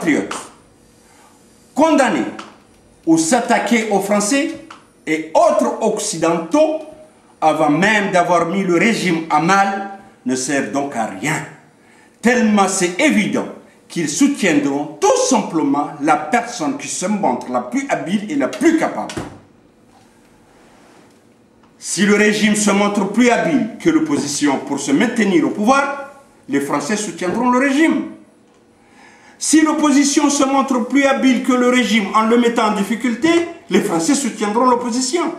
compatriotes condamner ou s'attaquer aux Français et autres occidentaux avant même d'avoir mis le régime à mal ne sert donc à rien, tellement c'est évident qu'ils soutiendront tout simplement la personne qui se montre la plus habile et la plus capable. Si le régime se montre plus habile que l'opposition pour se maintenir au pouvoir, les Français soutiendront le régime. Si l'opposition se montre plus habile que le régime en le mettant en difficulté, les Français soutiendront l'opposition.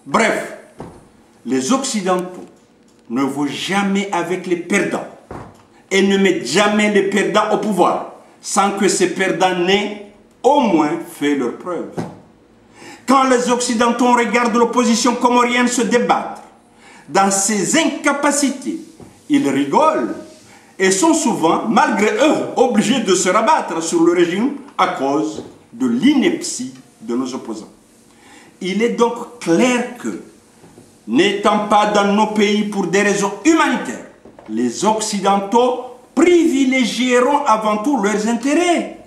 Bref, les Occidentaux ne vont jamais avec les perdants et ne mettent jamais les perdants au pouvoir sans que ces perdants n'aient au moins fait leur preuve. Quand les Occidentaux regardent l'opposition comorienne se débattre dans ses incapacités, ils rigolent et sont souvent, malgré eux, obligés de se rabattre sur le régime à cause de l'ineptie de nos opposants. Il est donc clair que, n'étant pas dans nos pays pour des raisons humanitaires, les Occidentaux privilégieront avant tout leurs intérêts.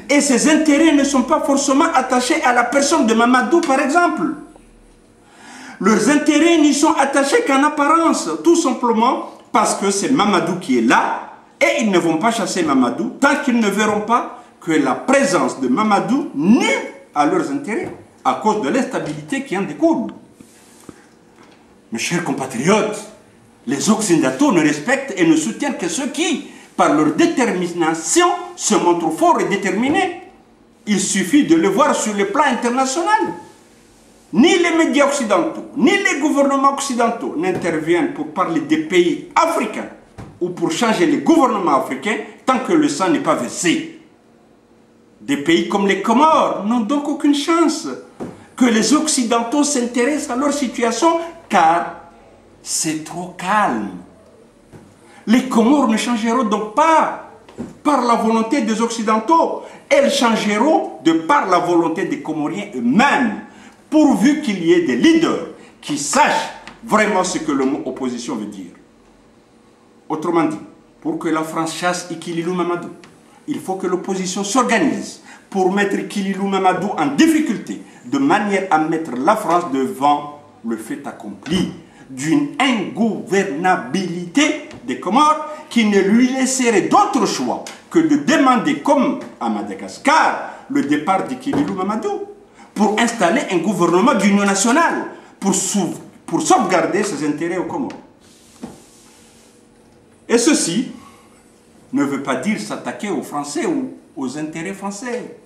Et ces intérêts ne sont pas forcément attachés à la personne de Mamadou, par exemple. Leurs intérêts n'y sont attachés qu'en apparence, tout simplement parce que c'est Mamadou qui est là, et ils ne vont pas chasser Mamadou tant qu'ils ne verront pas que la présence de Mamadou nuit à leurs intérêts, à cause de l'instabilité qui en découle. Mes chers compatriotes, les Occidentaux ne respectent et ne soutiennent que ceux qui, par leur détermination, se montrent forts et déterminés. Il suffit de le voir sur le plan international. Ni les médias occidentaux, ni les gouvernements occidentaux n'interviennent pour parler des pays africains ou pour changer les gouvernements africains tant que le sang n'est pas versé. Des pays comme les Comores n'ont donc aucune chance que les Occidentaux s'intéressent à leur situation car c'est trop calme. Les Comores ne changeront donc pas par la volonté des Occidentaux, elles changeront de par la volonté des Comoriens eux-mêmes, pourvu qu'il y ait des leaders qui sachent vraiment ce que le mot opposition veut dire. Autrement dit, pour que la France chasse Ikililou Mamadou, il faut que l'opposition s'organise pour mettre Ikililou Mamadou en difficulté, de manière à mettre la France devant le fait accompli d'une ingouvernabilité des Comores qui ne lui laisserait d'autre choix que de demander, comme à Madagascar, le départ d'Ikililou Mamadou pour installer un gouvernement d'union nationale pour sauvegarder ses intérêts aux Comores. Et ceci ne veut pas dire s'attaquer aux Français ou aux intérêts français.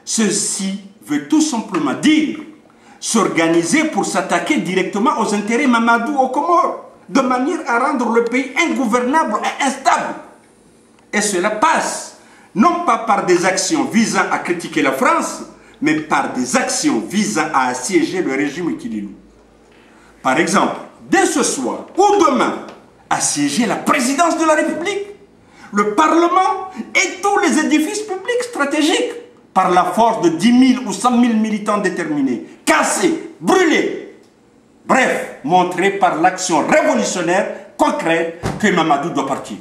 Ceci veut tout simplement dire s'organiser pour s'attaquer directement aux intérêts Mamadou aux Comores, de manière à rendre le pays ingouvernable et instable. Et cela passe non pas par des actions visant à critiquer la France, mais par des actions visant à assiéger le régime Ikililou. Par exemple, dès ce soir ou demain, assiéger la présidence de la République, le Parlement et tous les édifices publics stratégiques par la force de 10 000 ou 100 000 militants déterminés, cassés, brûlés. Bref, montré par l'action révolutionnaire concrète que Mamadou doit partir.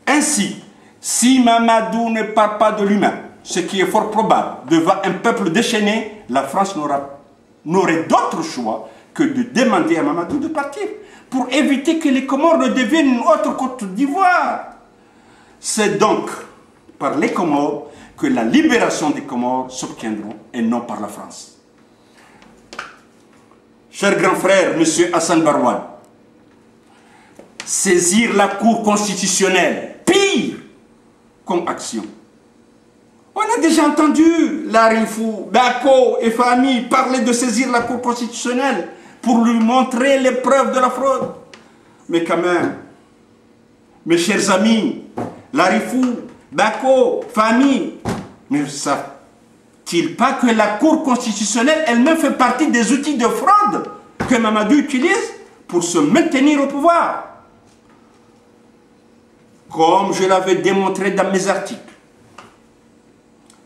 Ainsi, si Mamadou ne part pas de lui-même, ce qui est fort probable, devant un peuple déchaîné, la France n'aurait d'autre choix que de demander à Mamadou de partir, pour éviter que les Comores ne deviennent une autre Côte d'Ivoire. C'est donc par les Comores que la libération des Comores s'obtiendra et non par la France. Cher grand frère, M. Hassan Barouane, saisir la Cour constitutionnelle, pire comme action. On a déjà entendu Larifou, Bako et famille parler de saisir la Cour constitutionnelle pour lui montrer les preuves de la fraude. Mais quand même, mes chers amis, Larifou, Bako, famille, ne savent-ils pas que la Cour constitutionnelle elle-même fait partie des outils de fraude que Mamadou utilise pour se maintenir au pouvoir? Comme je l'avais démontré dans mes articles,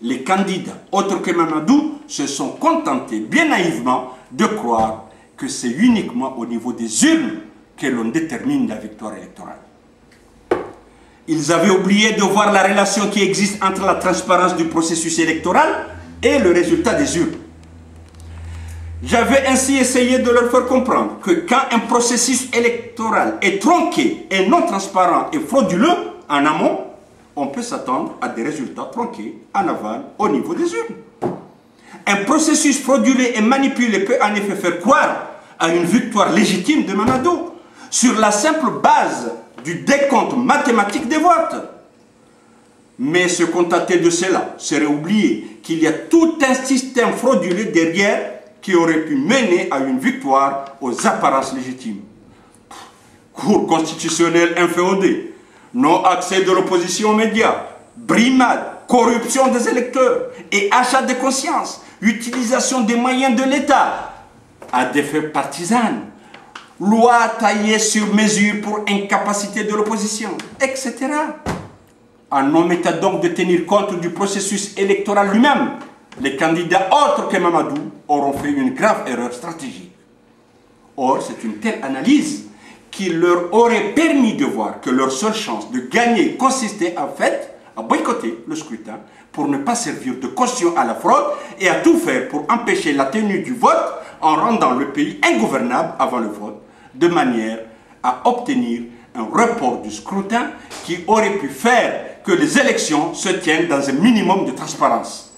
les candidats, autres que Mamadou, se sont contentés bien naïvement de croire que c'est uniquement au niveau des urnes que l'on détermine la victoire électorale. Ils avaient oublié de voir la relation qui existe entre la transparence du processus électoral et le résultat des urnes. J'avais ainsi essayé de leur faire comprendre que quand un processus électoral est tronqué et non transparent et frauduleux en amont, on peut s'attendre à des résultats tronqués en aval au niveau des urnes. Un processus frauduleux et manipulé peut en effet faire croire à une victoire légitime de Mamadou sur la simple base du décompte mathématique des votes. Mais se contenter de cela serait oublier qu'il y a tout un système frauduleux derrière qui aurait pu mener à une victoire aux apparences légitimes. Cour constitutionnelle inféodée, non-accès de l'opposition aux médias, brimade, corruption des électeurs et achat de conscience, utilisation des moyens de l'État à des fins partisanes, loi taillée sur mesure pour incapacité de l'opposition, etc. En omettant donc de tenir compte du processus électoral lui-même, les candidats autres que Mamadou auront fait une grave erreur stratégique. Or, c'est une telle analyse qui leur aurait permis de voir que leur seule chance de gagner consistait en fait à boycotter le scrutin pour ne pas servir de caution à la fraude et à tout faire pour empêcher la tenue du vote en rendant le pays ingouvernable avant le vote, de manière à obtenir un report du scrutin qui aurait pu faire que les élections se tiennent dans un minimum de transparence.